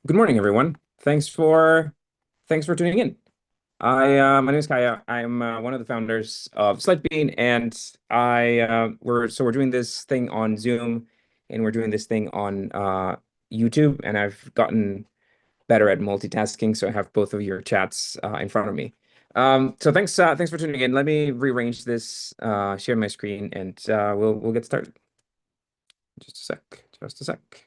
Good morning, everyone. Thanks for tuning in. My name is Caya. I'm one of the founders of Slidebean, and we're doing this thing on Zoom, and we're doing this thing on YouTube, and I've gotten better at multitasking, so I have both of your chats in front of me. So thanks for tuning in. Let me rearrange this, share my screen, and we'll get started. Just a sec. Just a sec.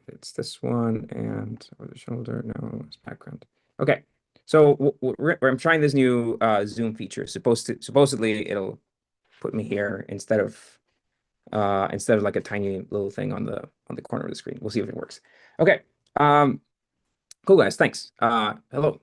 It's this one and over the shoulder. No, it's background. Okay. So I'm trying this new Zoom feature. Supposedly it'll put me here instead of like a tiny little thing on the corner of the screen. We'll see if it works. Okay. Cool guys. Thanks. Hello.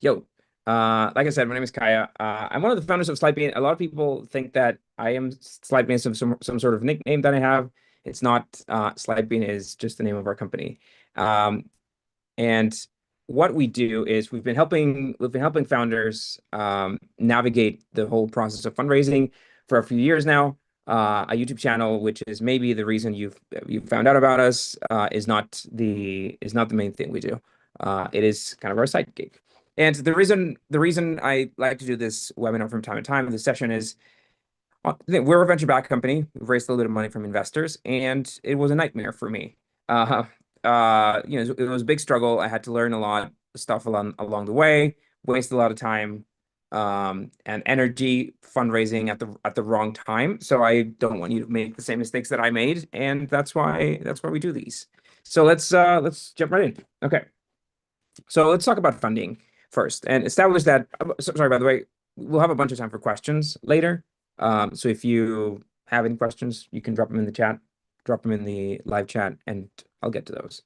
Yo. Like I said, my name is Kaya. I'm one of the founders of Slidebean. A lot of people think that I am Slidebean, some sort of nickname that I have. It's not. Slidebean is just the name of our company. And what we do is we've been helping founders navigate the whole process of fundraising for a few years now. A YouTube channel, which is maybe the reason you've found out about us, is not the main thing we do. It is kind of our side gig. And the reason I like to do this webinar from time to time, this session is we're a venture-backed company. We've raised a little bit of money from investors, and it was a nightmare for me. It was a big struggle. I had to learn a lot of stuff along the way, waste a lot of time and energy fundraising at the wrong time. So I don't want you to make the same mistakes that I made, and that's why we do these. So let's jump right in. Okay. So let's talk about funding first and establish that. Sorry, by the way, we'll have a bunch of time for questions later. So if you have any questions, you can drop them in the chat, drop them in the live chat, and I'll get to those.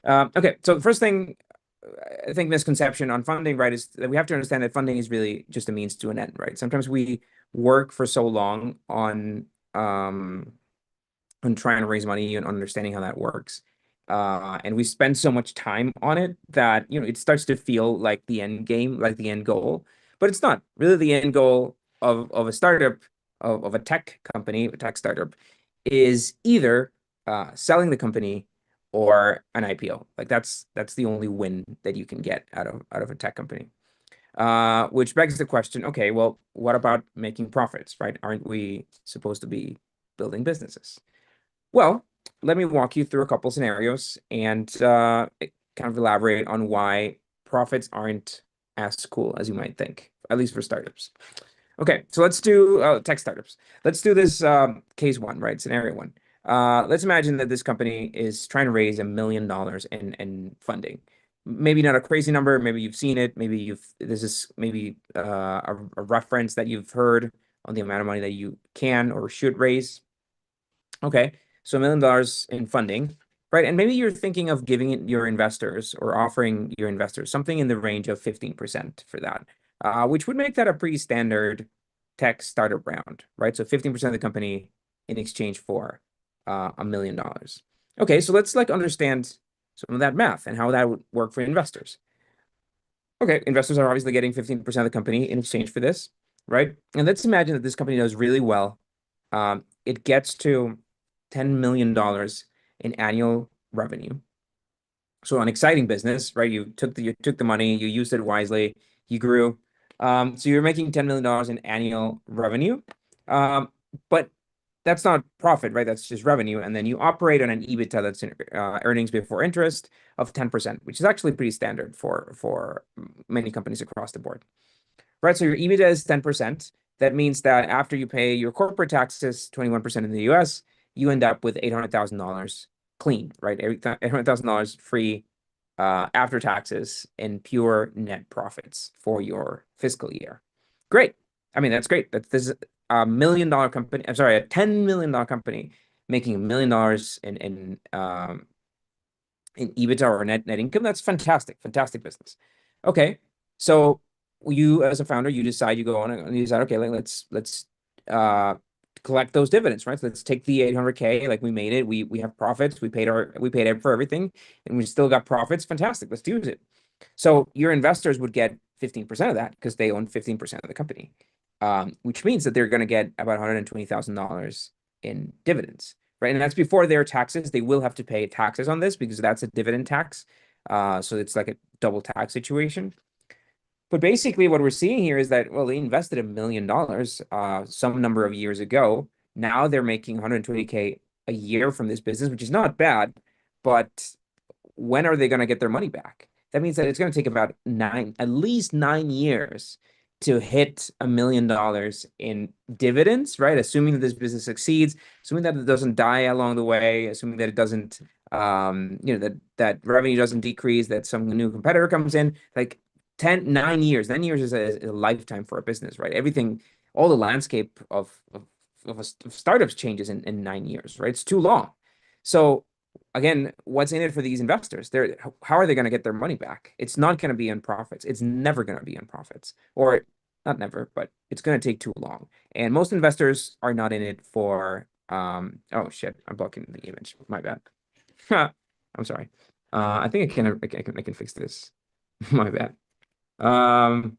Okay, so the first thing, I think misconception on funding, right, is that we have to understand that funding is really just a means to an end, right? Sometimes we work for so long on trying to raise money and understanding how that works. And we spend so much time on it that, it starts to feel like the end game, like the end goal, but it's not really. The end goal of a startup, of a tech company, a tech startup, is either selling the company or an IPO. Like that's the only win that you can get out of a tech company. Which begs the question, okay, well, what about making profits, right? Aren't we supposed to be building businesses? Well, let me walk you through a couple scenarios and kind of elaborate on why profits aren't as cool as you might think, at least for startups. Okay, so let's do tech startups. Let's do this case one, right? Scenario one. Let's imagine that this company is trying to raise $1 million in funding. Maybe not a crazy number. Maybe you've seen it. Maybe this is maybe a reference that you've heard on the amount of money that you can or should raise. Okay, so $1 million in funding, right? And maybe you're thinking of giving your investors or offering your investors something in the range of 15% for that, which would make that a pretty standard tech startup round, right? So 15% of the company in exchange for $1 million. Okay, so let's understand some of that math and how that would work for investors. Okay, investors are obviously getting 15% of the company in exchange for this, right? And let's imagine that this company does really well. It gets to $10 million in annual revenue. So an exciting business, right? You took the money, you used it wisely, you grew. So you're making $10 million in annual revenue. But that's not profit, right? That's just revenue. And then you operate on an EBITDA, that's earnings before interest, of 10%, which is actually pretty standard for many companies across the board. Right, so your EBITDA is 10%. That means that after you pay your corporate taxes, 21% in the US, you end up with $800,000 clean, right? $800,000 free after taxes in pure net profits for your fiscal year. Great. I mean, that's great. This is a $1 million company. I'm sorry, a $10 million company making $1 million in EBITDA or net income. That's fantastic. Fantastic business. Okay, so you as a founder, you go on and you decide, okay, let's collect those dividends, right? So let's take the 800K, like we made it, we have profits, we paid for everything, and we still got profits. Fantastic, let's use it. So your investors would get 15% of that because they own 15% of the company, which means that they're going to get about $120,000 in dividends, right? And that's before their taxes. They will have to pay taxes on this because that's a dividend tax. So it's like a double tax situation. But basically, what we're seeing here is that, well, they invested $1 million some number of years ago. Now they're making 120K a year from this business, which is not bad. But when are they going to get their money back? That means that it's going to take about at least 9 years to hit $1 million in dividends, right? Assuming that this business succeeds, assuming that it doesn't die along the way, assuming that it doesn't, that revenue doesn't decrease, that some new competitor comes in, like 9 years. 9 years is a lifetime for a business, right? Everything, all the landscape of startups changes in 9 years, right? It's too long. So again, what's in it for these investors? How are they going to get their money back? It's not going to be in profits. It's never going to be in profits, or not never, but it's going to take too long. And most investors are not in it for. Oh shit! I'm blocking the image. My bad. I'm sorry. I think I can fix this. My bad. Can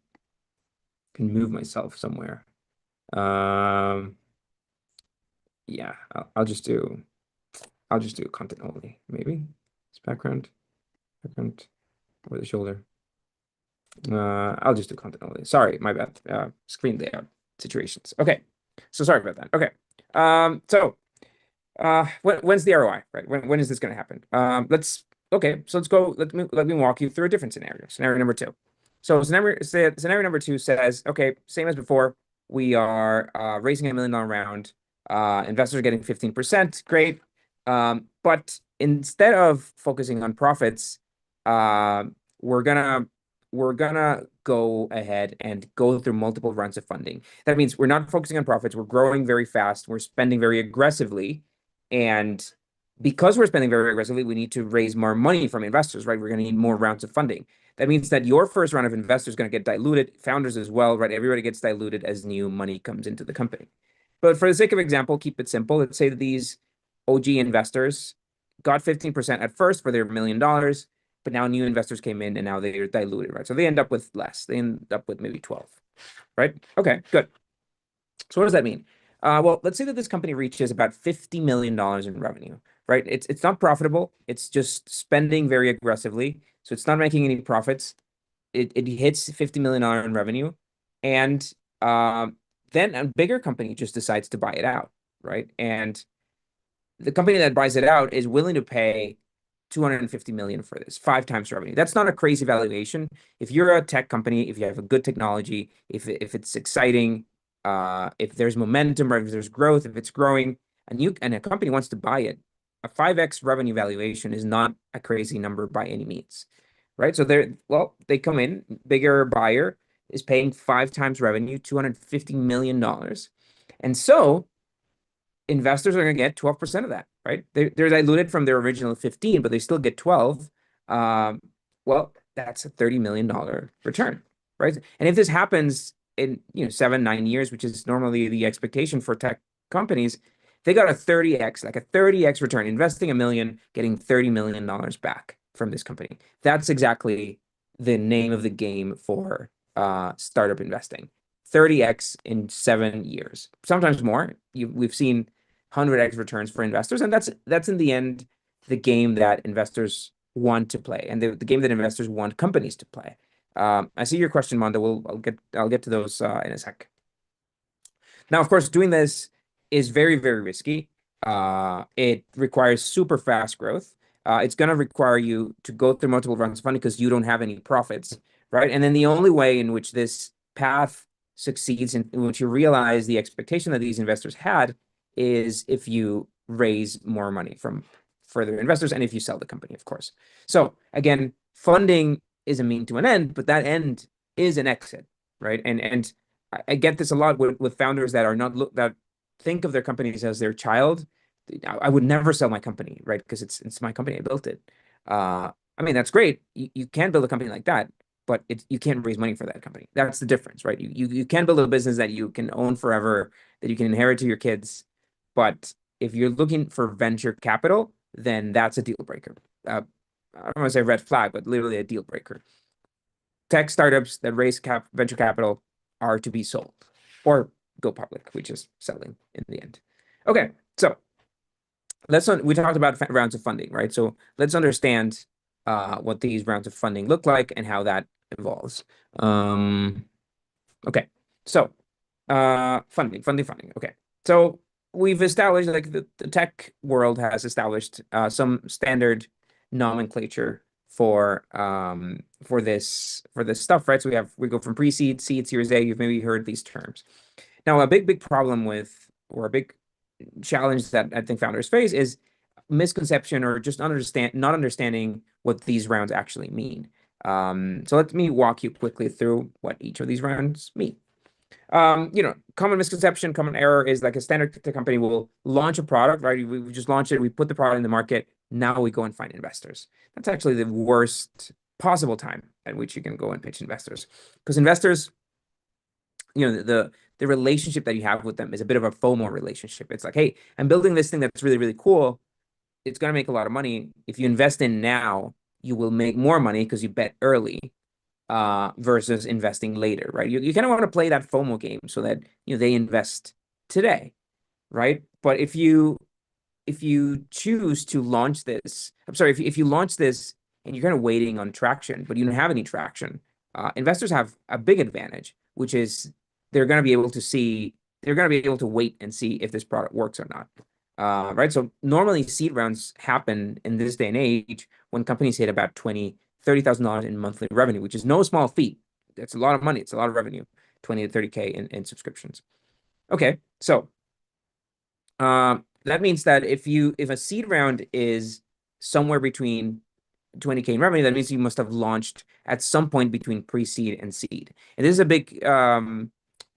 move myself somewhere. Yeah, I'll just do content only, maybe. It's background over the shoulder. I'll just do content only. Sorry, my bad. Screen layout situations. Okay, so sorry about that. Okay, when's the ROI, right? When is this going to happen? Let's go. Let me walk you through a different scenario. Scenario number two. So scenario number two says, okay, same as before. We are raising $1 million round. Investors are getting 15%. Great. But instead of focusing on profits, we're gonna go ahead and go through multiple rounds of funding. That means we're not focusing on profits. We're growing very fast. We're spending very aggressively. And because we're spending very aggressively, we need to raise more money from investors, right? We're going to need more rounds of funding. That means that your first round of investors is going to get diluted, founders as well, right? Everybody gets diluted as new money comes into the company. But for the sake of example, keep it simple. Let's say that these OG investors got 15% at first for their $1 million, but now new investors came in and now they're diluted, right? So they end up with less. They end up with maybe 12, right? Okay, good. So what does that mean? Well, let's say that this company reaches about $50 million in revenue, right? It's not profitable. It's just spending very aggressively. So it's not making any profits. It hits $50 million in revenue. And then a bigger company just decides to buy it out, right? And the company that buys it out is willing to pay 250 million for this, 5 times revenue. That's not a crazy valuation. If you're a tech company, if you have a good technology, if it's exciting, if there's momentum or if there's growth, if it's growing, and a company wants to buy it, a 5x revenue valuation is not a crazy number by any means, right? So they come in, bigger buyer is paying 5 times revenue, $250 million. And so investors are going to get 12% of that, right? They're diluted from their original 15, but they still get 12. Well, that's a $30 million return, right? And if this happens in 7-9 years, which is normally the expectation for tech companies, they got a 30x, like a 30x return, investing $1 million, getting $30 million back from this company. That's exactly the name of the game for startup investing. 30x in 7 years, sometimes more. We've seen 100x returns for investors, and that's in the end the game that investors want to play, and the game that investors want companies to play. I see your question, Mondo. I'll get to those in a sec. Now, of course, doing this is very, very risky. It requires super fast growth. It's going to require you to go through multiple rounds of funding because you don't have any profits, right? And then the only way in which this path succeeds, in which you realize the expectation that these investors had, is if you raise more money from further investors and if you sell the company, of course. So again, funding is a mean to an end, but that end is an exit, right? And I get this a lot with founders that are not that think of their companies as their child. I would never sell my company, right? Because it's my company. I built it. I mean, that's great. You can build a company like that, but you can't raise money for that company. That's the difference, right? You can build a business that you can own forever, that you can inherit to your kids. But if you're looking for venture capital, then that's a deal breaker. I don't want to say red flag, but literally a deal breaker. Tech startups that raise venture capital are to be sold or go public, which is selling in the end. Okay, so we talked about rounds of funding, right? So let's understand what these rounds of funding look like and how that evolves. Okay, so funding. Okay, so we've established, like, the tech world has established some standard nomenclature for this stuff, right? So we go from pre-seed, seed, Series A. You've maybe heard these terms. Now, a big problem with, or a big challenge that I think founders face is misconception, or just not understanding what these rounds actually mean. So let me walk you quickly through what each of these rounds mean. Common misconception, common error is like a standard tech company will launch a product, right? We just launch it, we put the product in the market. Now we go and find investors. That's actually the worst possible time at which you can go and pitch investors, because investors, the relationship that you have with them is a bit of a FOMO relationship. It's like, hey, I'm building this thing that's really, really cool. It's going to make a lot of money. If you invest in now, you will make more money because you bet early, versus investing later, right? You kind of want to play that FOMO game so that they invest today, right? But if you choose to launch this, I'm sorry, if you launch this and you're kind of waiting on traction, but you don't have any traction, investors have a big advantage, which is they're going to be able to see, they're going to be able to wait and see if this product works or not. Right. So normally seed rounds happen in this day and age when companies hit about $20,000-$30,000 in monthly revenue, which is no small feat. That's a lot of money. It's a lot of revenue, 20 to 30K in subscriptions. Okay. So that means that if a seed round is somewhere between 20K in revenue, that means you must have launched at some point between pre-seed and seed. And this is a big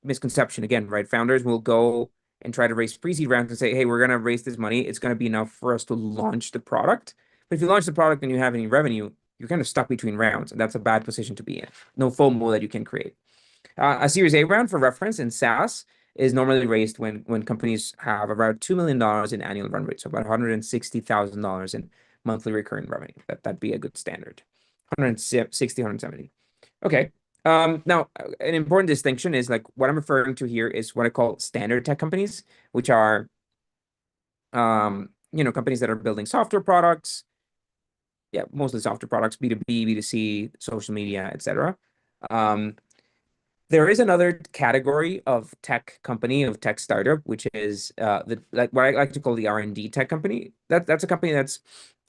misconception again, right? Founders will go and try to raise pre-seed rounds and say, hey, we're going to raise this money. It's going to be enough for us to launch the product. But if you launch the product and you have any revenue, you're kind of stuck between rounds, and that's a bad position to be in. No FOMO that you can create. A Series A round, for reference, in SaaS is normally raised when companies have about $2 million in annual run rate, so about $160,000 in monthly recurring revenue. That'd be a good standard. 160, 170. Okay. Now, an important distinction is, like, what I'm referring to here is what I call standard tech companies, which are companies that are building software products. Yeah, mostly software products, B2B, B2C, social media, etc. There is another category of tech company, of tech startup, which is like what I like to call the R&D tech company. That's a company that's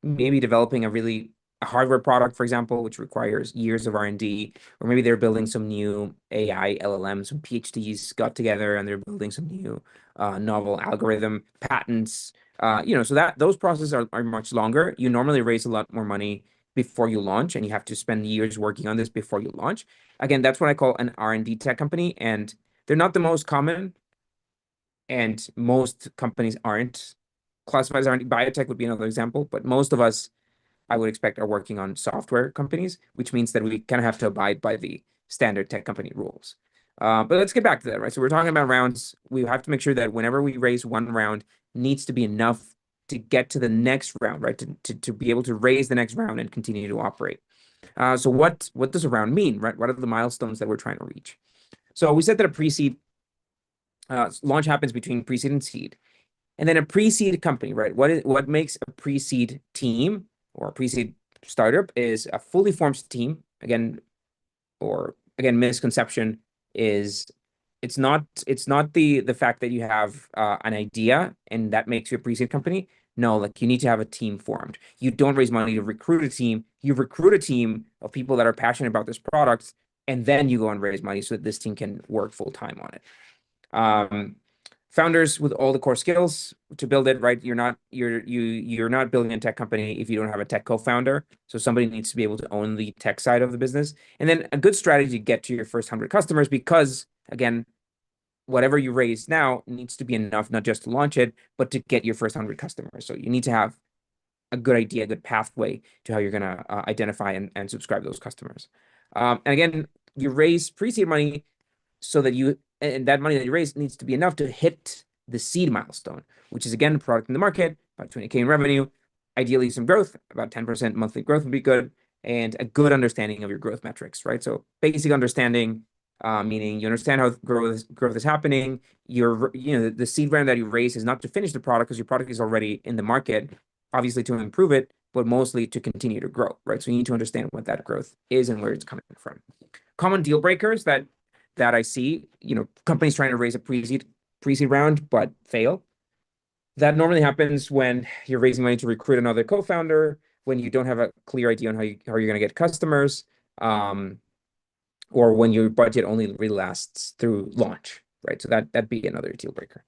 maybe developing a hardware product, for example, which requires years of R&D, or maybe they're building some new AI LLM, some PhDs got together and they're building some new novel algorithm patents. So that those processes are much longer. You normally raise a lot more money before you launch, and you have to spend years working on this before you launch. Again, that's what I call an R&D tech company, and they're not the most common, and most companies aren't classified as R&D. Biotech would be another example, but most of us, I would expect, are working on software companies, which means that we kind of have to abide by the standard tech company rules. But let's get back to that, right? So we're talking about rounds. We have to make sure that whenever we raise one round, needs to be enough to get to the next round, right? To be able to raise the next round and continue to operate. So what does a round mean, right? What are the milestones that we're trying to reach? So we said that a pre-seed launch happens between pre-seed and seed. And then a pre-seed company, right? What makes a pre-seed team or a pre-seed startup is a fully formed team. Again, misconception is it's not the fact that you have an idea and that makes you a pre-seed company. No, like, you need to have a team formed. You don't raise money to recruit a team. You recruit a team of people that are passionate about this product, and then you go and raise money so that this team can work full time on it. Founders with all the core skills to build it, right? You're not building a tech company if you don't have a tech co-founder. So somebody needs to be able to own the tech side of the business. And then a good strategy to get to your first 100 customers, because again, whatever you raise now needs to be enough, not just to launch it, but to get your first 100 customers. So you need to have a good idea, a good pathway to how you're going to identify and subscribe those customers. And again, you raise pre-seed money so that that money that you raise needs to be enough to hit the seed milestone, which is, again, a product in the market, about 20K in revenue, ideally some growth, about 10% monthly growth would be good, and a good understanding of your growth metrics, right? So basic understanding, meaning you understand how growth is happening. The seed round that you raise is not to finish the product because your product is already in the market, obviously to improve it, but mostly to continue to grow, right? So you need to understand what that growth is and where it's coming from. Common deal breakers that I see, companies trying to raise a pre-seed round but fail. That normally happens when you're raising money to recruit another co-founder, when you don't have a clear idea on how you're going to get customers, or when your budget only really lasts through launch, right? So that'd be another deal breaker.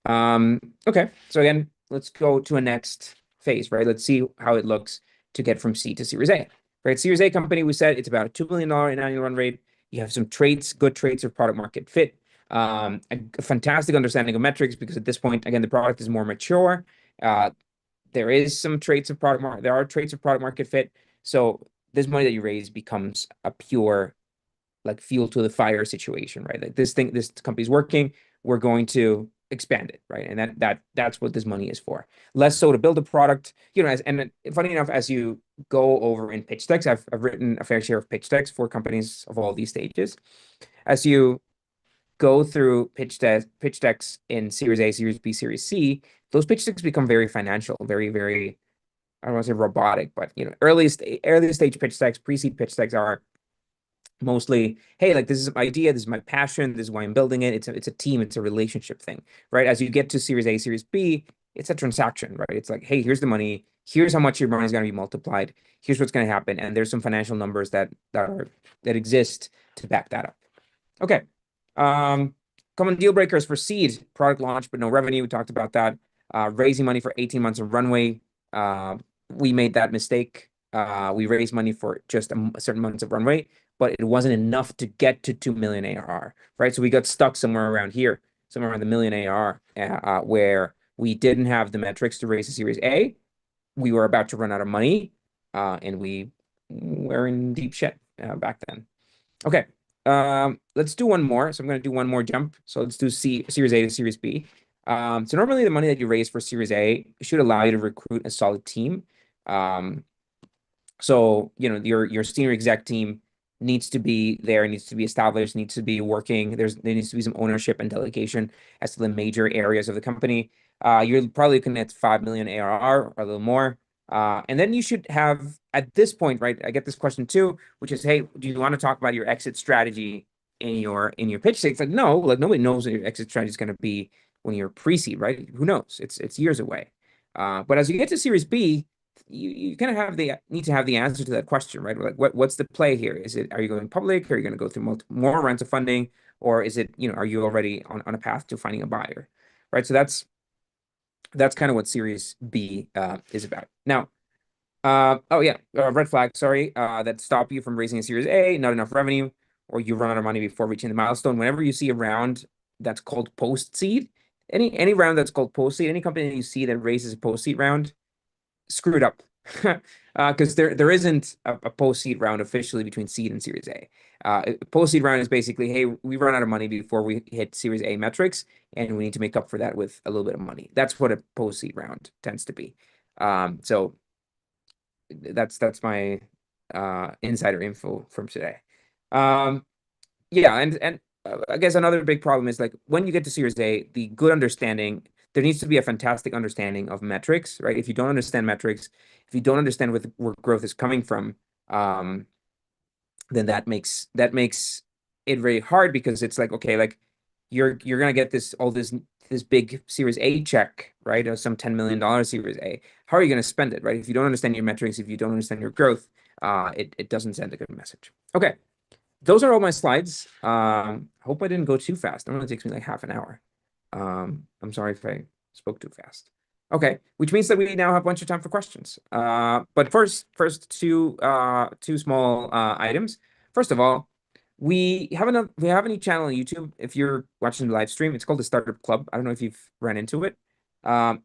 Okay, so again, let's go to a next phase, right? Let's see how it looks to get from C to Series A, right? Series A company, we said it's about a $2 million in annual run rate. You have some good traits of product market fit, a fantastic understanding of metrics because at this point, again, the product is more mature. There are traits of product market fit. So this money that you raise becomes a pure like fuel to the fire situation, right? Like this company's working, we're going to expand it, right? And that's what this money is for. Less so to build a product, and funny enough, as you go over in pitch decks, I've written a fair share of pitch decks for companies of all these stages. As you go through pitch decks in Series A, Series B, Series C, those pitch decks become very financial, very, very, I don't want to say robotic, but early stage pitch decks, pre-seed pitch decks are mostly, hey, like this is my idea, this is my passion, this is why I'm building it. It's a team, it's a relationship thing, right? As you get to Series A, Series B, it's a transaction, right? It's like, hey, here's the money, here's how much your money is going to be multiplied, here's what's going to happen, and there's some financial numbers that exist to back that up. Okay. Common deal breakers for seed, product launch but no revenue. We talked about that. Raising money for 18 months of runway. We made that mistake. We raised money for just a certain months of runway, but it wasn't enough to get to 2 million ARR, right? So we got stuck somewhere around here, somewhere around the million ARR, where we didn't have the metrics to raise a Series A. We were about to run out of money, and we were in deep shit back then. Okay, let's do one more. So I'm going to do one more jump. So let's do Series A to Series B. So normally the money that you raise for Series A should allow you to recruit a solid team. So your senior exec team needs to be there, needs to be established, needs to be working. There needs to be some ownership and delegation as to the major areas of the company. You're probably looking at 5 million ARR or a little more. And then you should have, at this point, right? I get this question too, which is, hey, do you want to talk about your exit strategy in your pitch deck? It's like, no, like nobody knows what your exit strategy is going to be when you're pre-seed, right? Who knows? It's years away. But as you get to Series B, you kind of need to have the answer to that question, right? Like what's the play here? Are you going public? Are you going to go through more rounds of funding? Or is it, are you already on a path to finding a buyer? Right. So that's kind of what Series B is about. Now, red flag, sorry, that stop you from raising a Series A, not enough revenue, or you run out of money before reaching the milestone. Whenever you see a round that's called post-seed, any round that's called post-seed, any company that you see that raises a post-seed round, screwed up. Because there isn't a post-seed round officially between seed and Series A. Post-seed round is basically, hey, we run out of money before we hit Series A metrics, and we need to make up for that with a little bit of money. That's what a post-seed round tends to be. So that's my insider info from today. Yeah, and I guess another big problem is like when you get to Series A, the good understanding, there needs to be a fantastic understanding of metrics, right? If you don't understand metrics, if you don't understand where growth is coming from, then that makes it very hard because it's like, okay, like you're gonna get this big Series A check, right? Or some $10 million Series A. How are you gonna spend it, right? If you don't understand your metrics, if you don't understand your growth, it doesn't send a good message. Okay. Those are all my slides. Hope I didn't go too fast. It only takes me like half an hour. I'm sorry if I spoke too fast. Okay, which means that we now have a bunch of time for questions. But first two small items. First of all, we have a new channel on YouTube. If you're watching the live stream, it's called the Startup Club. I don't know if you've run into it.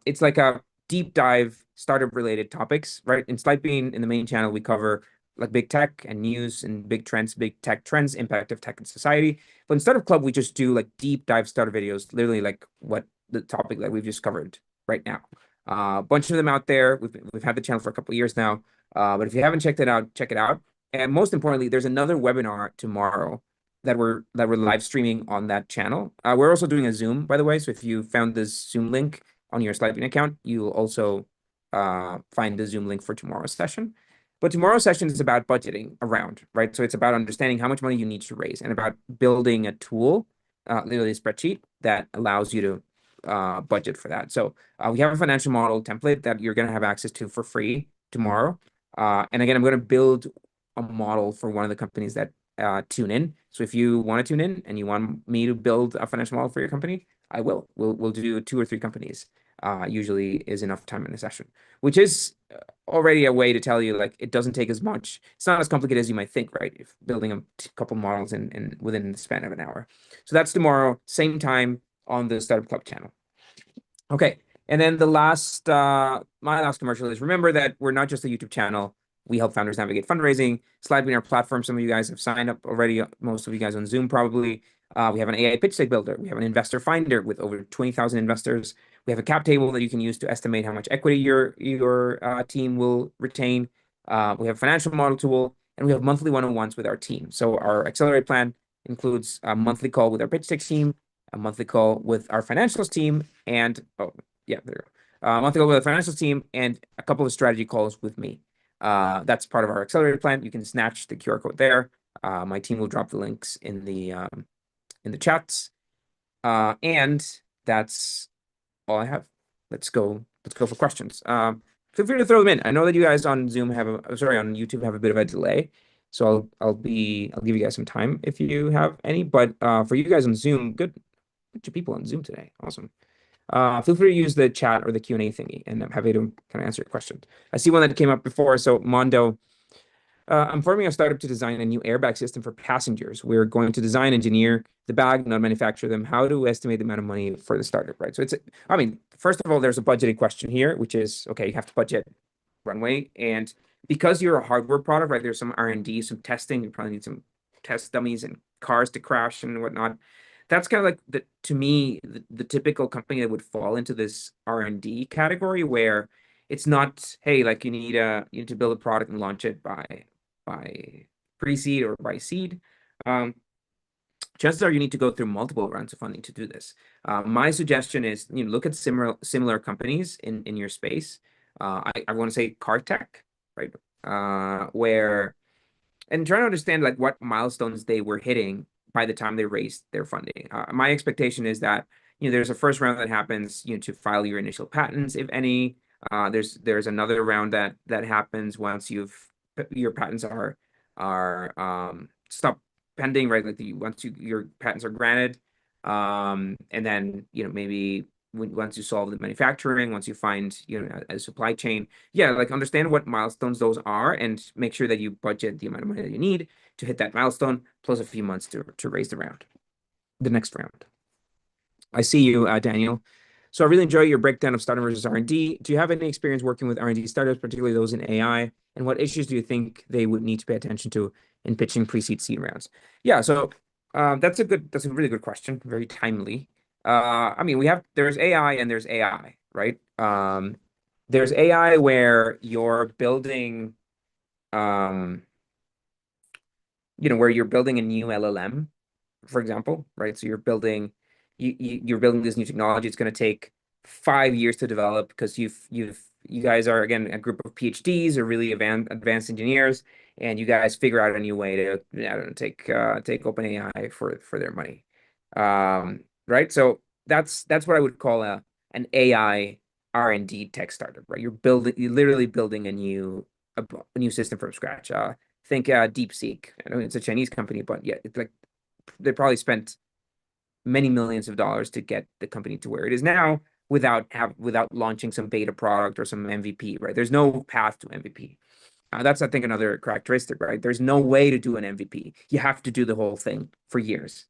It's like a deep dive startup related topics, right? In Slidebean, in the main channel, we cover like big tech and news and big tech trends, impact of tech in society. But in Startup Club, we just do like deep dive startup videos, literally like what the topic that we've just covered right now. A bunch of them out there. We've had the channel for a couple of years now. But if you haven't checked it out, check it out. And most importantly, there's another webinar tomorrow that we're live streaming on that channel. We're also doing a Zoom, by the way. So if you found this Zoom link on your Slidebean account, you'll also find the Zoom link for tomorrow's session. But tomorrow's session is about budgeting around, right? So it's about understanding how much money you need to raise and about building a tool, literally a spreadsheet that allows you to budget for that. So we have a financial model template that you're going to have access to for free tomorrow. And again, I'm going to build a model for one of the companies that tune in. So if you want to tune in and you want me to build a financial model for your company, I will. We'll do 2 or 3 companies. Usually is enough time in a session, which is already a way to tell you like it doesn't take as much. It's not as complicated as you might think, right? If building a couple models in within the span of an hour. So that's tomorrow, same time on the Startup Club channel. Okay. And then my last commercial is remember that we're not just a YouTube channel. We help founders navigate fundraising. Slidebean, our platform. Some of you guys have signed up already. Most of you guys on Zoom probably. We have an AI pitch deck builder. We have an investor finder with over 20,000 investors. We have a cap table that you can use to estimate how much equity your team will retain. We have a financial model tool, and we have monthly one-on-ones with our team. So our accelerate plan includes a monthly call with our pitch deck team, a monthly call with our financials team, and there we go. A monthly call with the financials team, and a couple of strategy calls with me. That's part of our accelerator plan. You can snatch the QR code there. My team will drop the links in the chats. And that's all I have. Let's go for questions. Feel free to throw them in. I know that you guys on Zoom on YouTube have a bit of a delay. So I'll give you guys some time if you have any. But for you guys on Zoom, good bunch of people on Zoom today. Awesome. Feel free to use the chat or the Q&A thingy, and I'm happy to kind of answer your questions. I see one that came up before. So Mondo, I'm forming a startup to design a new airbag system for passengers. We're going to design, engineer the bag, not manufacture them. How to estimate the amount of money for the startup, right? So first of all, there's a budgeting question here, which is, okay, you have to budget runway. And because you're a hardware product, right, there's some R&D, some testing. You probably need some test dummies and cars to crash and whatnot. That's kind of like to me, the typical company that would fall into this R&D category where it's not, hey, like you need to build a product and launch it by pre-seed or by seed. Chances are you need to go through multiple rounds of funding to do this. My suggestion is look at similar companies in your space. I want to say car tech, right? And trying to understand like what milestones they were hitting by the time they raised their funding. My expectation is that there's a first round that happens to file your initial patents, if any. There's another round that happens once your patents are stop pending, right? Like once your patents are granted, and then maybe once you solve the manufacturing, once you find a supply chain, like understand what milestones those are and make sure that you budget the amount of money that you need to hit that milestone, plus a few months to raise the next round. I see you, Daniel. So I really enjoy your breakdown of startup versus R&D. Do you have any experience working with R&D startups, particularly those in AI? And what issues do you think they would need to pay attention to in pitching pre-seed seed rounds? Yeah, so that's a really good question, very timely. There's AI and there's AI, right? There's AI where you're building, where you're building a new LLM, for example, right? So you're building this new technology. It's going to take 5 years to develop because you guys are, again, a group of PhDs or really advanced engineers, and you guys figure out a new way to, I don't know, take OpenAI for their money, right? So that's what I would call an AI R&D tech startup, right? You're literally building a new system from scratch. Think DeepSeek. I know it's a Chinese company, but yeah, it's like they probably spent many millions of dollars to get the company to where it is now without launching some beta product or some MVP, right? There's no path to MVP. That's, I think, another characteristic, right? There's no way to do an MVP. You have to do the whole thing for years.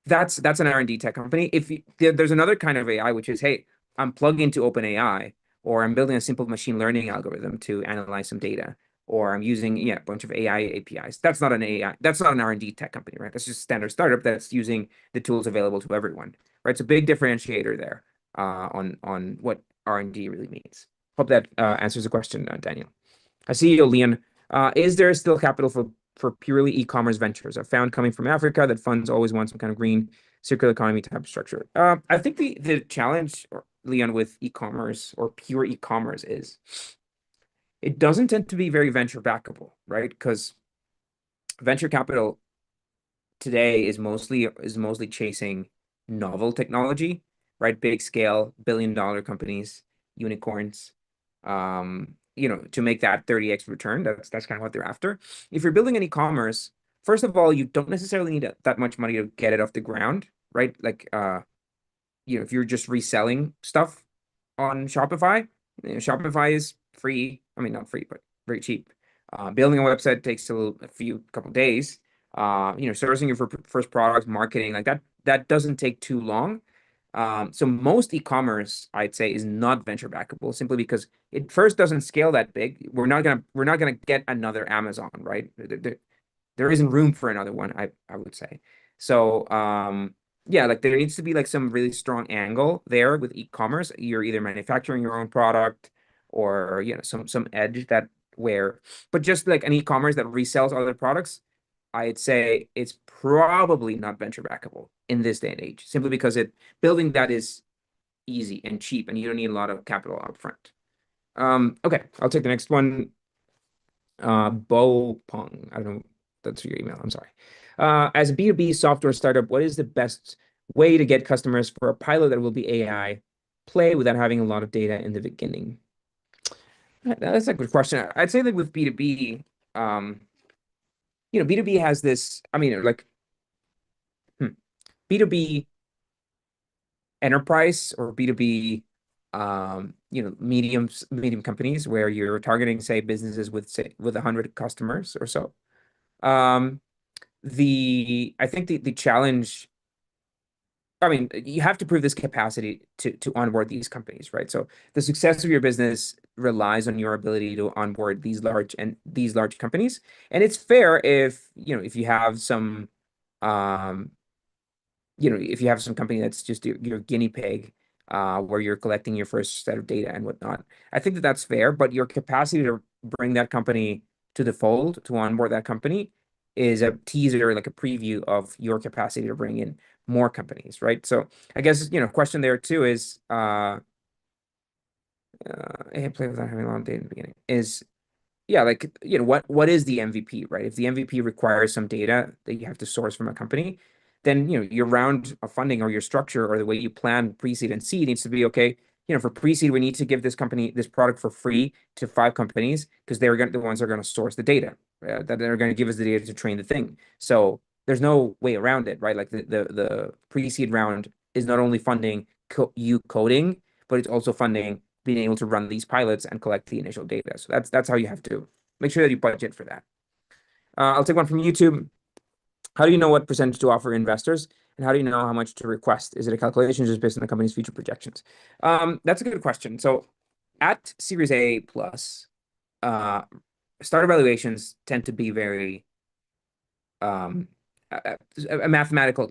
That's an R&D tech company. There's another kind of AI, which is, hey, I'm plugging into OpenAI, or I'm building a simple machine learning algorithm to analyze some data, or I'm using a bunch of AI APIs. That's not an R&D tech company, right? That's just a standard startup that's using the tools available to everyone, right? It's a big differentiator there on what R&D really means. Hope that answers the question, Daniel. I see you, Leon. Is there still capital for purely e-commerce ventures. I found coming from Africa that funds always want some kind of green circular economy type of structure. I think the challenge, Leon, with e-commerce or pure e-commerce is it doesn't tend to be very venture backable, right? Because venture capital today is mostly chasing novel technology, right? Big scale, billion-dollar companies, unicorns, to make that 30x return. That's kind of what they're after. If you're building an e-commerce, first of all, you don't necessarily need that much money to get it off the ground, right? Like, if you're just reselling stuff on Shopify, Shopify is free. I mean, not free, but very cheap. Building a website takes a couple days. Sourcing your first product, marketing, like that doesn't take too long. So most e-commerce, I'd say, is not venture backable simply because it first doesn't scale that big. We're not gonna get another Amazon, right? There isn't room for another one, I would say. So yeah, like there needs to be like some really strong angle there with e-commerce. You're either manufacturing your own product or some edge that where but just like an e-commerce that resells other products, I'd say it's probably not venture backable in this day and age, simply because building that is easy and cheap and you don't need a lot of capital upfront. Okay, I'll take the next one. Bo Pong. I don't know. That's your email. I'm sorry. As a B2B software startup, what is the best way to get customers for a pilot that will be AI play without having a lot of data in the beginning? That's a good question. I'd say that with B2B, B2B has this, I mean, like B2B enterprise or B2B, medium companies where you're targeting, say, businesses with 100 customers or so. I think the challenge, I mean, you have to prove this capacity to onboard these companies, right? So the success of your business relies on your ability to onboard these large companies. And it's fair if you have some um if you have some company that's just your guinea pig, where you're collecting your first set of data and whatnot. I think that that's fair, but your capacity to bring that company to the fold, to onboard that company, is a teaser, like a preview of your capacity to bring in more companies, right? So I guess, question there too is, play without having a lot of data in the beginning is, yeah, like, what is the MVP, right? If the MVP requires some data that you have to source from a company, then, your round of funding or your structure or the way you plan pre-seed and seed needs to be okay. For pre-seed, we need to give this product for free to 5 companies because the ones that are going to source the data, that they're going to give us the data to train the thing. So there's no way around it, right? Like the pre-seed round is not only funding you coding, but it's also funding being able to run these pilots and collect the initial data. So that's how you have to make sure that you budget for that. I'll take one from YouTube. How do you know what percentage to offer investors, and how do you know how much to request? Is it a calculation just based on the company's future projections? That's a good question. So at Series A plus, uh, startup valuations tend to be very um, a mathematical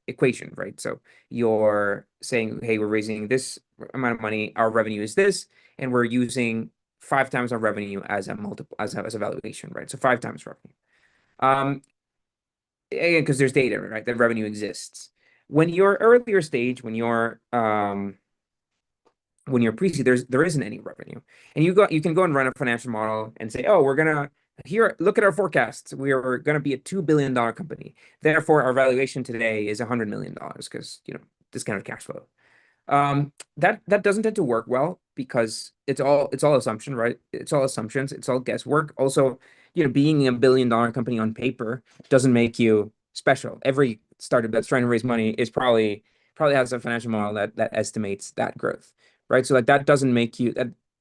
equation, right? So you're saying, hey, we're raising this amount of money, our revenue is this, and we're using 5 times our revenue as a multiple as a valuation, right? So 5 times revenue. Again, because there's data, right? That revenue exists. When you're earlier stage, when you're pre-seed, there isn't any revenue, and you can go and run a financial model and say, oh, we're gonna here look at our forecasts. We are gonna be a $2 billion company. Therefore, our valuation today is $100 million because discounted cash flow. That doesn't tend to work well because it's all assumption, right? It's all assumptions. It's all guesswork. Also, being a $1 billion company on paper doesn't make you special. Every startup that's trying to raise money is probably has a financial model that estimates that growth, right? So like that doesn't make you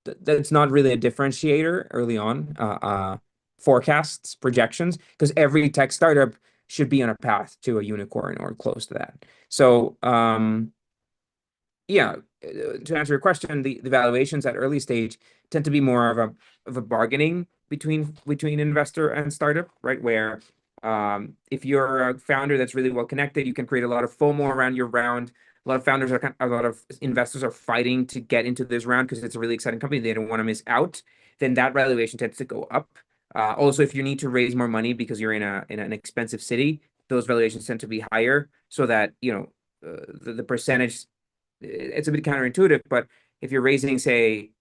that's not really a differentiator early on. Forecasts, projections, because every tech startup should be on a path to a unicorn or close to that. So yeah, to answer your question, the valuations at early stage tend to be more of a bargaining between investor and startup, right? Where if you're a founder that's really well connected, you can create a lot of FOMO around your round. A lot of investors are fighting to get into this round because it's a really exciting company. They don't want to miss out. Then that valuation tends to go up. Also, if you need to raise more money because you're in an expensive city, those valuations tend to be higher, so that the percentage, it's a bit counterintuitive, but if you're raising, say,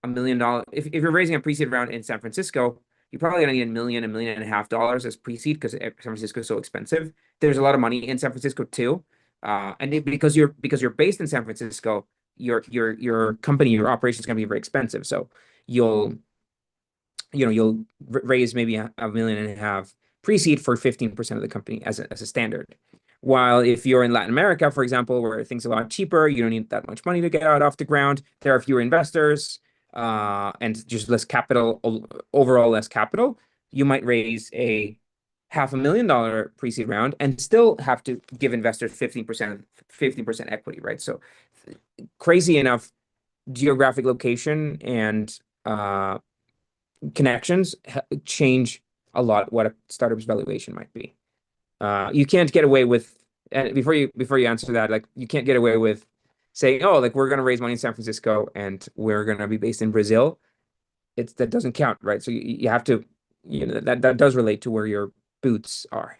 $1 million, if you're raising a pre-seed round in San Francisco, you're probably gonna need $1.5 million as pre-seed because San Francisco is so expensive. There's a lot of money in San Francisco too, because you're based in San Francisco, your company, your operation is gonna be very expensive. So you'll you'll raise maybe $1.5 million pre-seed for 15% of the company as a standard. While if you're in Latin America, for example, where things are a lot cheaper, you don't need that much money to get out off the ground. There are fewer investors, and just less capital, overall less capital. You might raise a $500,000 pre-seed round and still have to give investors 15% equity, right? So crazy enough, geographic location and connections change a lot what a startup's valuation might be. You can't get away with, and before you answer that, like you can't get away with saying, oh, like we're gonna raise money in San Francisco and we're gonna be based in Brazil. That doesn't count, right? So you have to, that does relate to where your boots are.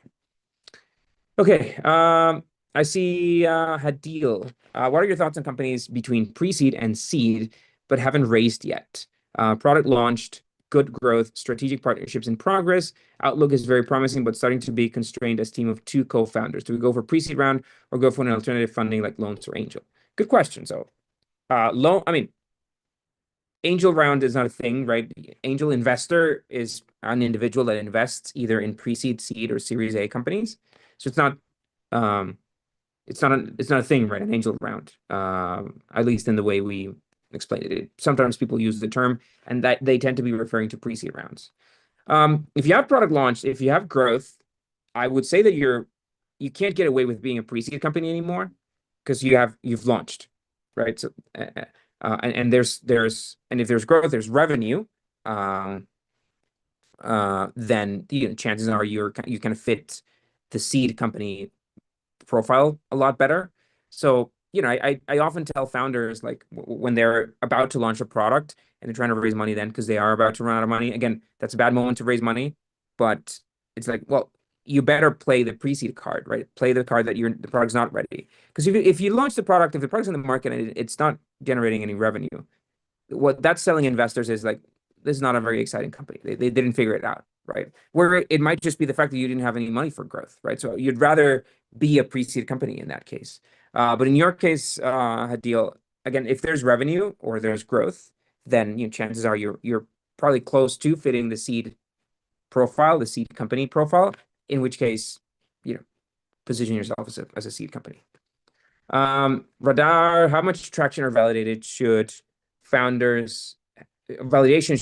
Okay. I see Hadil. What are your thoughts on companies between pre-seed and seed, but haven't raised yet? Product launched, good growth, strategic partnerships in progress. Outlook is very promising, but starting to be constrained as team of two co-founders. Do we go for pre-seed round or go for an alternative funding like loans or angel? Good question. So, I mean, angel round is not a thing, right? Angel investor is an individual that invests either in pre-seed, seed, or Series A companies. So um, it's not a thing, right? An angel round, at least in the way we explained it. Sometimes people use the term, and that they tend to be referring to pre-seed rounds. If you have product launched, if you have growth, I would say that you can't get away with being a pre-seed company anymore because you've launched, right? So and if there's growth, there's revenue. Um, then chances are you kind of fit the seed company profile a lot better. So, I often tell founders, like when they're about to launch a product and they're trying to raise money then because they are about to run out of money. Again, that's a bad moment to raise money, but it's like, well, you better play the pre-seed card, right? Play the card that the product's not ready. Because if you launch the product, if the product's in the market and it's not generating any revenue, what that's selling investors is like, this is not a very exciting company. They didn't figure it out, right? Where it might just be the fact that you didn't have any money for growth, right? So you'd rather be a pre-seed company in that case. But in your case, Hadil, again, if there's revenue or there's growth, then chances are you're probably close to fitting the seed profile, the seed company profile, in which case, position yourself as a seed company. Radar, how much traction or validation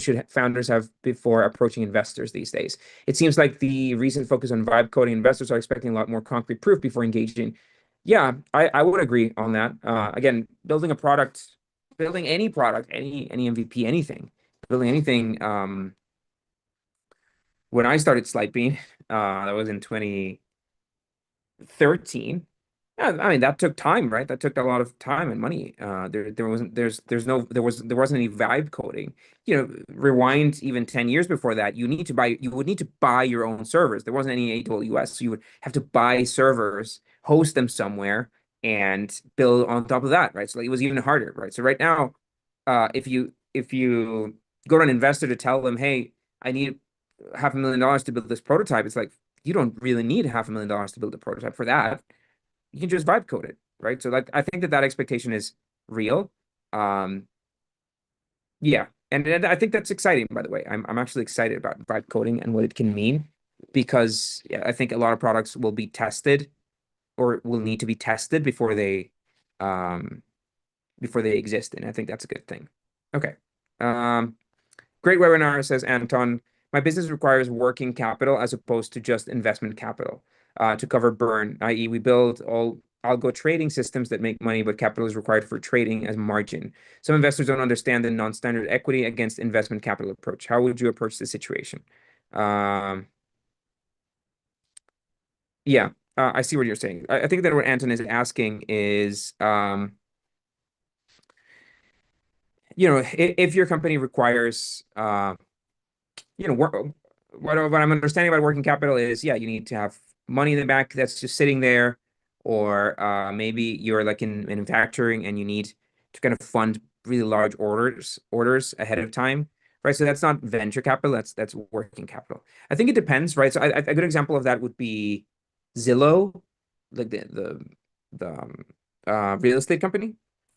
should founders have before approaching investors these days? It seems like the recent focus on vibe coding, investors are expecting a lot more concrete proof before engaging. Yeah, I would agree on that. Again, building any product, any MVP, building anything. When I started Slidebean, that was in 2013. Yeah, I mean that took time, right? That took a lot of time and money. There wasn't there wasn't any vibe coding. Rewind even 10 years before that, you would need to buy your own servers. There wasn't any AWS, so you would have to buy servers, host them somewhere, and build on top of that, right? So it was even harder, right? So right now, if you go to an investor to tell them, hey, I need $500,000 to build this prototype, it's like you don't really need $500,000 to build a prototype for that. You can just vibe code it, right? So like I think that expectation is real. Um, yeah, and I think that's exciting, by the way. I'm actually excited about vibe coding and what it can mean because yeah, I think a lot of products will be tested or will need to be tested um before they exist, and I think that's a good thing. Okay. Um, Great webinar, says Anton. My business requires working capital as opposed to just investment capital to cover burn, i.e., we build all algo trading systems that make money, but capital is required for trading as margin. Some investors don't understand the non-standard equity against investment capital approach. How would you approach this situation? Um, yeah, I see what you're saying. I think that what Anton is asking is, if your company requires what I'm understanding about working capital is, yeah, you need to have money in the bank that's just sitting there, or maybe you're like in manufacturing and you need to kind of fund really large orders ahead of time, right? So that's not venture capital, that's working capital. I think it depends, right? So a good example of that would be Zillow, like the real estate company.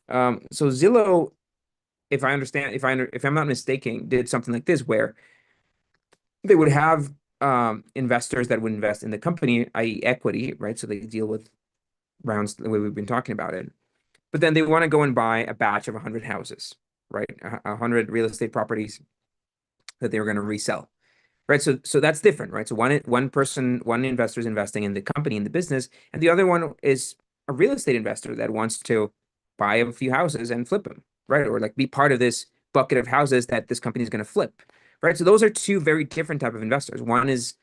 So Zillow, if I understand, if I'm not mistaken, did something like this where they would have investors that would invest in the company, i.e., equity, right? So they deal with rounds the way we've been talking about it. But then they want to go and buy a batch of 100 houses, right? 100 real estate properties that they were going to resell. Right. So that's different, right? So one investor is investing in the company, in the business, and the other one is a real estate investor that wants to buy a few houses and flip them, right? Or like be part of this bucket of houses that this company is going to flip, right? So those are two very different type of investors. One is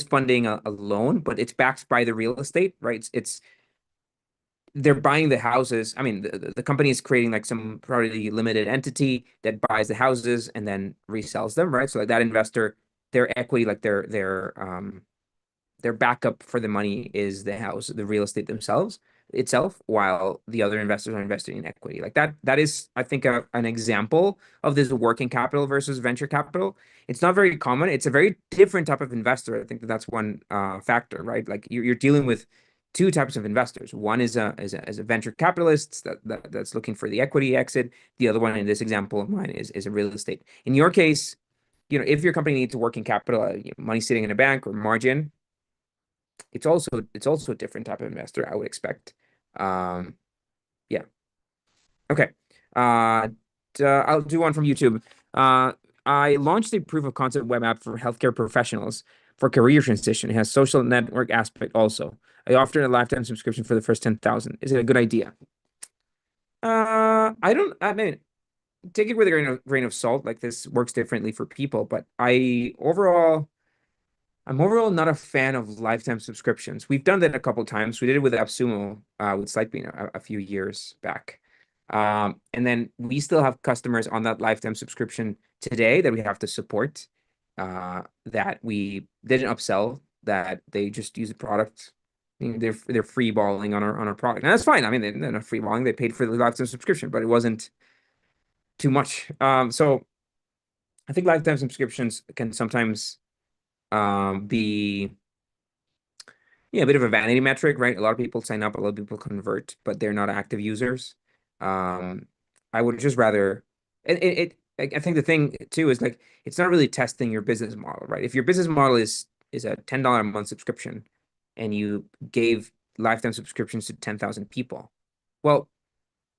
funding a loan, but it's backed by the real estate, right? It's they're buying the houses. I mean, the company is creating like some probably limited entity that buys the houses and then resells them, right? So like that investor, their equity, like their backup for the money is the house, the real estate themselves itself, while the other investors are investing in equity. Like that is, I think, an example of this working capital versus venture capital. It's not very common. It's a very different type of investor. I think that's one factor, right? Like you're dealing with two types of investors. One is a venture capitalist that's looking for the equity exit. The other one in this example of mine is a real estate. In your case, if your company needs working capital, money sitting in a bank or margin, it's also a different type of investor, I would expect. Um, yeah. Okay. Uh, I'll do one from YouTube. Uh, I launched a proof of concept web app for healthcare professionals for career transition. It has social network aspect also. I offered a lifetime subscription for the first 10,000. Is it a good idea? I mean, take it with a grain of salt. Like this works differently for people, but I'm overall not a fan of lifetime subscriptions. We've done that a couple times. We did it with AppSumo, with Slidebean a few years back. And then we still have customers on that lifetime subscription today that we have to support, that we didn't upsell, that they just use the product. They're free balling on our product. And that's fine. I mean, they're not free balling. They paid for the lifetime subscription, but it wasn't too much. So I think lifetime subscriptions can sometimes be, yeah, a bit of a vanity metric, right? A lot of people sign up, a lot of people convert, but they're not active users. Um, I would just rather, I think the thing too is like it's not really testing your business model, right? If your business model is a $10 a month subscription and you gave lifetime subscriptions to 10,000 people, well,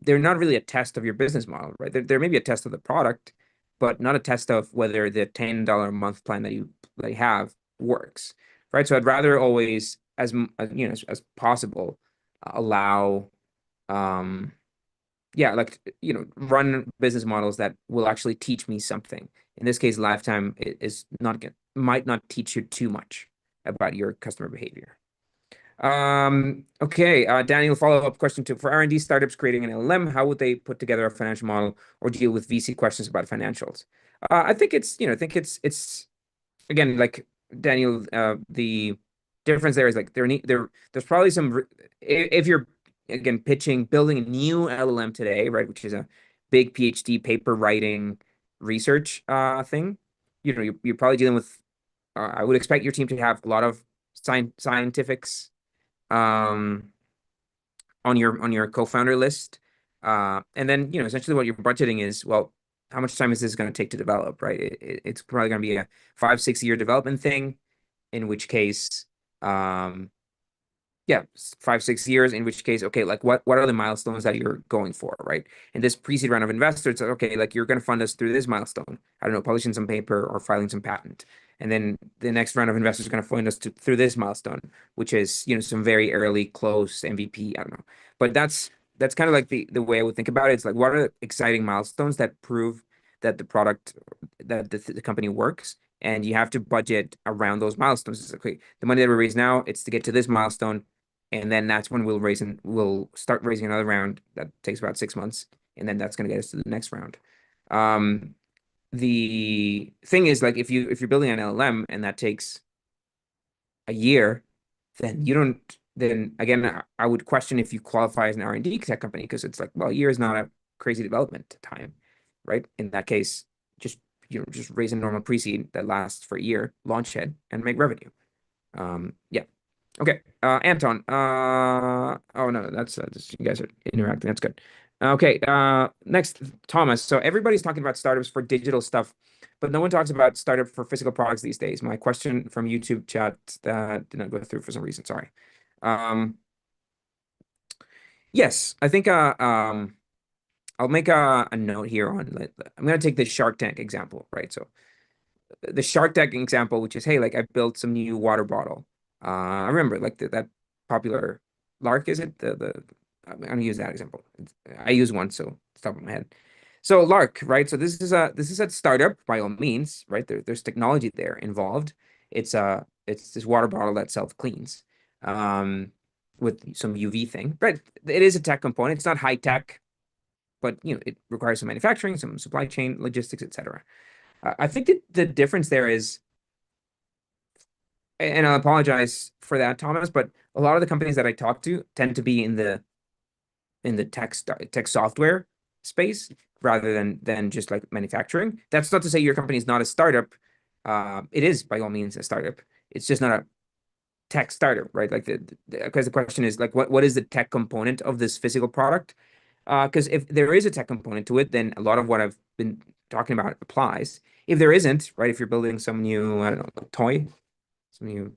they're not really a test of your business model, right? They're maybe a test of the product, but not a test of whether the $10 a month plan that you have works, right? So I'd rather always, as possible, allow, um, yeah, like run business models that will actually teach me something. In this case, lifetime is not might not teach you too much about your customer behavior. Okay, Daniel, follow-up question two. For R&D startups creating an LLM, how would they put together a financial model or deal with VC questions about financials? I think it's again, like Daniel, the difference there is like there's probably if you're again pitching building a new LLM today, right, which is a big PhD paper writing research thing, you're probably dealing with, I would expect your team to have a lot of scientifics um, on your co-founder list. And then, essentially what you're budgeting is, well, how much time is this going to take to develop, right? It's probably going to be a 5, 6 year development thing, in which case, um, yeah, 5, 6 years, in which case, okay, like what are the milestones that you're going for, right? And this pre-seed round of investors, it's like, okay, like you're going to fund us through this milestone. I don't know, publishing some paper or filing some patent. And then the next round of investors are going to fund us through this milestone, which is, some very early close MVP. I don't know. But that's kind of like the way I would think about it. It's like, what are the exciting milestones that prove that the product, that the company works? And you have to budget around those milestones. It's like, okay, the money that we raise now, it's to get to this milestone, and then that's when we'll start raising another round that takes about 6 months, and then that's going to get us to the next round. Um, the thing is like if you're building an LLM and that takes a year, then you don't then again I would question if you qualify as an R&D tech company because it's like, well, a year is not a crazy development time, right? In that case, just just raise a normal pre-seed that lasts for a year, launch it, and make revenue. Yeah. Okay. Anton. Oh no, that's you guys are interacting. That's good. Okay. Next, Thomas. So everybody's talking about startups for digital stuff, but no one talks about startup for physical products these days. My question from YouTube chat that did not go through for some reason. Sorry. Um, yes, I think I'll make a note here on I'm gonna take the Shark Tank example, right? So the Shark Tank example, which is, hey, like I built some new water bottle. I remember like that popular Lark, is it? I'm gonna use that example. I use one, so it's top of my head. So Lark, right? So this is a startup by all means, right? There's technology there involved. It's this water bottle that self cleans, with some UV thing, right? It is a tech component. It's not high tech, but it requires some manufacturing, some supply chain logistics, etc. I think that the difference there is, and I apologize for that, Thomas, but a lot of the companies that I talk to tend to be in the tech software space rather than just like manufacturing. That's not to say your company is not a startup. It is by all means a startup. It's just not a tech startup, right? Like because the question is like what is the tech component of this physical product? Because if there is a tech component to it, then a lot of what I've been talking about applies. If there isn't, right, if you're building some new, I don't know, toy, some new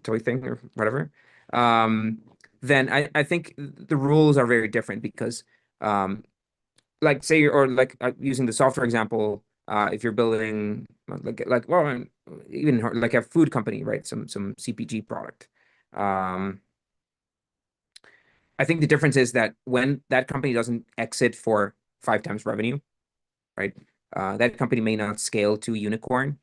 toy thing or whatever, um, then I think the rules are very different because, like say, or like using the software example, if you're building well, even like a food company, right, some CPG product. Um, I think the difference is that when that company doesn't exit for 5 times revenue, right? That company may not scale to unicorn,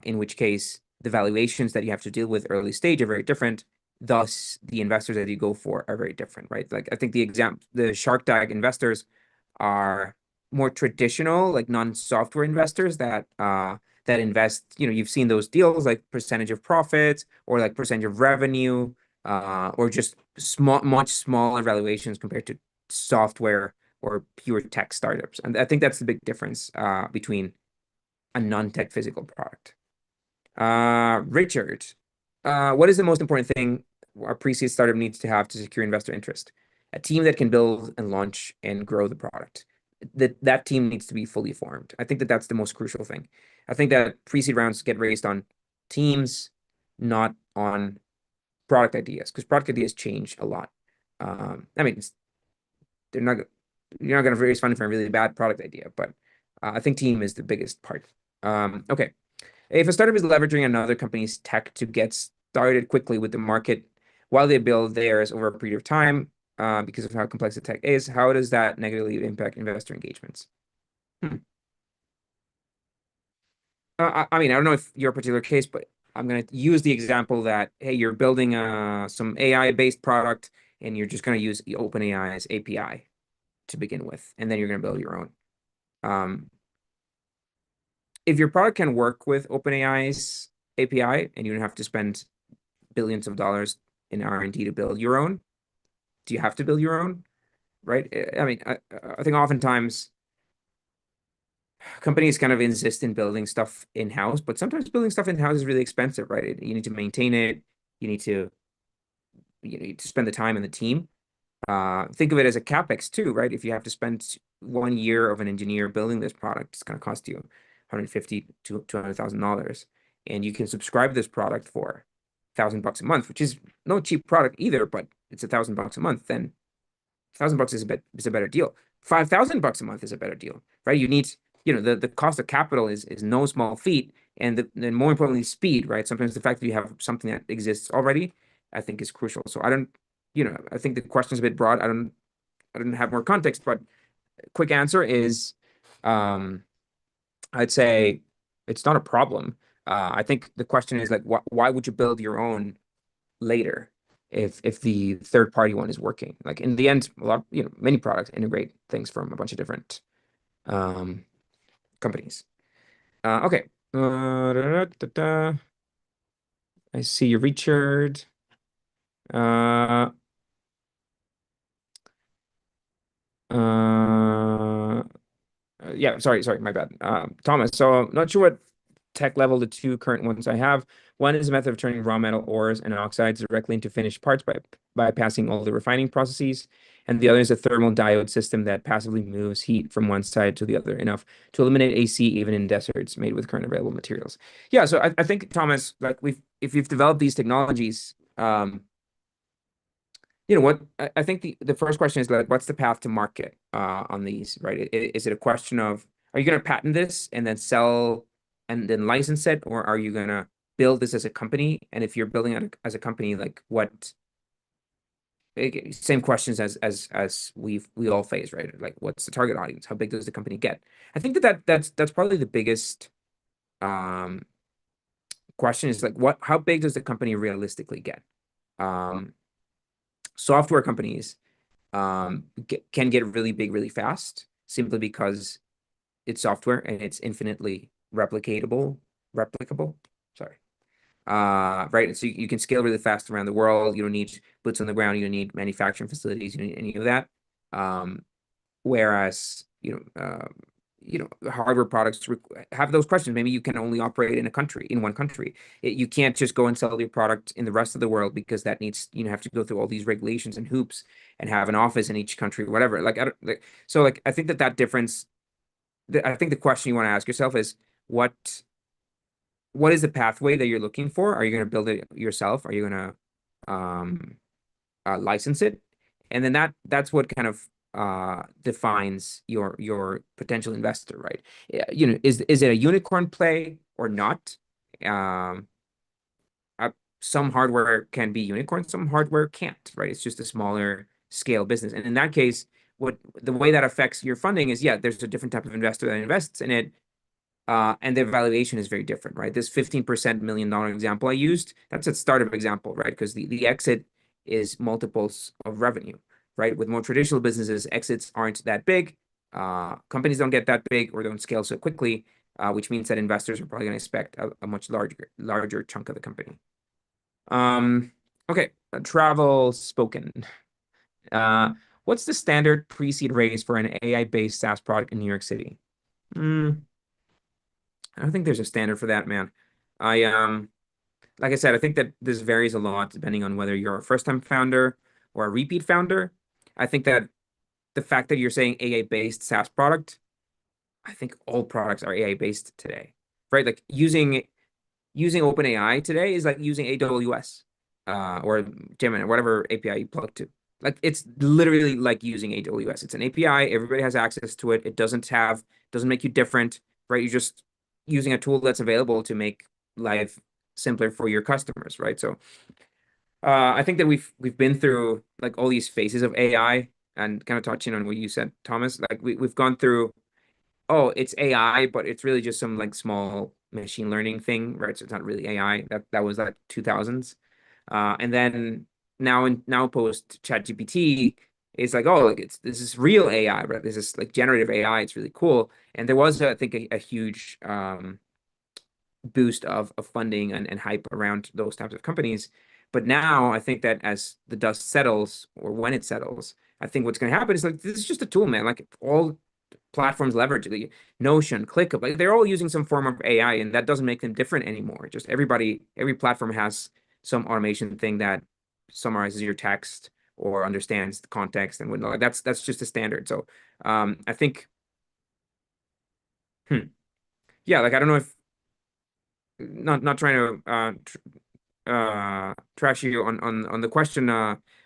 in which case the valuations that you have to deal with early stage are very different. Thus, the investors that you go for are very different, right? Like I think the Shark Tank investors are more traditional, like non-software investors that invest. You've seen those deals like percentage of profits or like percentage of revenue, or just much smaller valuations compared to software or pure tech startups. And I think that's the big difference between a non-tech physical product. Richard, what is the most important thing a pre-seed startup needs to have to secure investor interest? A team that can build and launch and grow the product. That team needs to be fully formed. I think that that's the most crucial thing. I think that pre-seed rounds get raised on teams, not on product ideas, because product ideas change a lot. I mean, they're not you're not going to raise funding for a really bad product idea, but I think team is the biggest part. Okay. If a startup is leveraging another company's tech to get started quickly with the market while they build theirs over a period of time, because of how complex the tech is, how does that negatively impact investor engagements? Hmm. I mean, I don't know if your particular case, but I'm going to use the example that, hey, you're building some AI-based product and you're just going to use OpenAI's API to begin with, and then you're going to build your own. Um, if your product can work with OpenAI's API and you don't have to spend billions of dollars in R&D to build your own, do you have to build your own? Right? I mean, I think oftentimes companies kind of insist in building stuff in-house, but sometimes building stuff in-house is really expensive, right? You need to maintain it. You need to spend the time and the team. Think of it as a capex too, right? If you have to spend 1 year of an engineer building this product, it's going to cost you 150 to $200,000, and you can subscribe this product for $1,000 a month, which is no cheap product either, but it's $1,000 a month. Then $1,000 is a better deal. $5,000 a month is a better deal, right? You need the cost of capital is no small feat, and then more importantly, speed, right? Sometimes the fact that you have something that exists already, I think, is crucial. So I don't, I think the question is a bit broad. I don't have more context, but quick answer is, um, I'd say it's not a problem. I think the question is like, why would you build your own later if the third party one is working? Like in the end, a lot, many products integrate things from a bunch of different um, companies. Okay. Da, da, da, da. I see you, Richard. Uh, uh, yeah, sorry, my bad. Thomas, so I'm not sure what tech level the two current ones I have. One is a method of turning raw metal ores and oxides directly into finished parts by bypassing all the refining processes. And the other is a thermal diode system that passively moves heat from one side to the other enough to eliminate AC even in deserts made with current available materials. Yeah, so I think Thomas, like if you've developed these technologies, you know what? I think the first question is like, what's the path to market on these, right? Is it a question of are you going to patent this and then sell and then license it, or are you going to build this as a company? And if you're building it as a company, like what? Same questions as we all face, right? Like, what's the target audience? How big does the company get? I think that's probably the biggest um question is like, what? How big does the company realistically get? Um, Software companies can get really big really fast simply because it's software and it's infinitely replicable. Sorry. Right. So you can scale really fast around the world. You don't need boots on the ground. You don't need manufacturing facilities. You don't need any of that. Whereas, hardware products have those questions. Maybe you can only operate in one country. You can't just go and sell your product in the rest of the world because that needs, have to go through all these regulations and hoops and have an office in each country, whatever. Like, I don't, like, so like, I think that difference, I think the question you want to ask yourself is what, what is the pathway that you're looking for? Are you going to build it yourself? Are you going to, license it? And then that's what kind of defines your potential investor, right? Yeah, is it a unicorn play or not? Um, some hardware can be unicorn, some hardware can't, right? It's just a smaller scale business. And in that case, what the way that affects your funding is, yeah, there's a different type of investor that invests in it, and their valuation is very different, right? This 15% $1 million example I used, that's a startup example, right? Because the exit is multiples of revenue, right? With more traditional businesses, exits aren't that big. Companies don't get that big or don't scale so quickly, which means that investors are probably going to expect a much larger chunk of the company. Okay, travel spoken. Uh, what's the standard pre-seed raise for an AI-based SaaS product in New York City? Hmm. I don't think there's a standard for that, man. I like I said, I think that this varies a lot depending on whether you're a first-time founder or a repeat founder. I think that the fact that you're saying AI-based SaaS product, I think all products are AI-based today, right? Like using OpenAI today is like using AWS or Gemini, whatever API you plug to. Like it's literally like using AWS. It's an API. Everybody has access to it. It doesn't make you different, right? You're just using a tool that's available to make life simpler for your customers, right? So I think that we've been through like all these phases of AI and kind of touching on what you said, Thomas. Like we've gone through oh, it's AI, but it's really just some like small machine learning thing, right? So it's not really AI. That was like 2000s. And then now post ChatGPT, it's like, oh, like this is real AI, right? This is like generative AI. It's really cool. And there was, I think, a huge boost of funding and hype around those types of companies. But now I think that as the dust settles, or when it settles, I think what's going to happen is like this is just a tool, man. Like all platforms leverage the Notion, ClickUp, like they're all using some form of AI, and that doesn't make them different anymore. Just every platform has some automation thing that summarizes your text or understands the context and whatnot. Like that's just a standard. So I think, yeah, like I don't know if not trying to trash you on the question,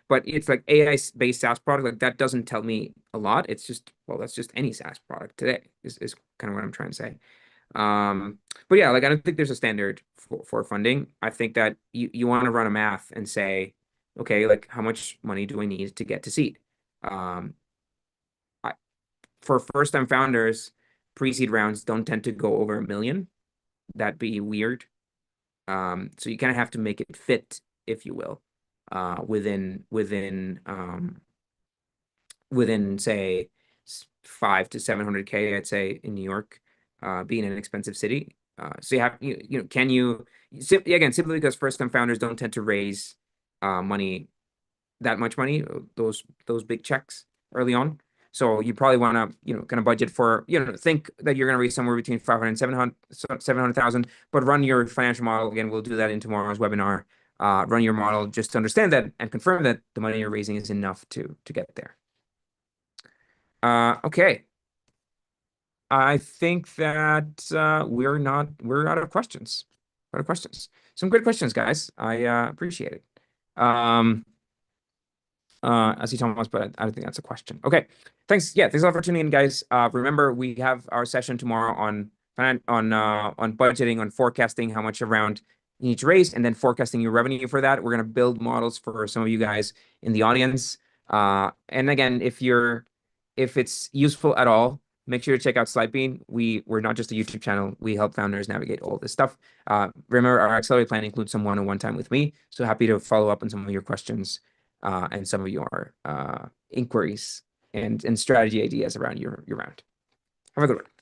but it's like AI based SaaS product like that doesn't tell me a lot. It's just well, that's just any SaaS product today is kind of what I'm trying to say. But yeah, like I don't think there's a standard for funding. I think that you want to run a math and say, okay, like how much money do I need to get to seed? Um, I, for first time founders, pre-seed rounds don't tend to go over 1 million. That'd be weird. So you kind of have to make it fit, if you will, within say 5 to 700K, I'd say in New York. being an expensive city. So you have can you again, simply because first time founders don't tend to raise money, that much money, those big checks early on. So you probably want to, kind of budget for, think that you're going to raise somewhere between 500 and 700,000, but run your financial model. Again, we'll do that in tomorrow's webinar. Run your model just to understand that and confirm that the money you're raising is enough to get there. Okay. I think that we're out of questions. Out of questions. Some good questions, guys. I appreciate it. I see Thomas, but I don't think that's a question. Okay. Thanks. Yeah, thanks a lot for tuning in, guys. Remember, we have our session tomorrow on budgeting, on forecasting how much around you need to raise, and then forecasting your revenue for that. We're gonna build models for some of you guys in the audience. And again, if it's useful at all, make sure to check out Slidebean. We're not just a YouTube channel. We help founders navigate all this stuff. Remember, our accelerated plan includes some one-on-one time with me. So happy to follow up on some of your questions and some of your inquiries and strategy ideas around your round. Have a good one.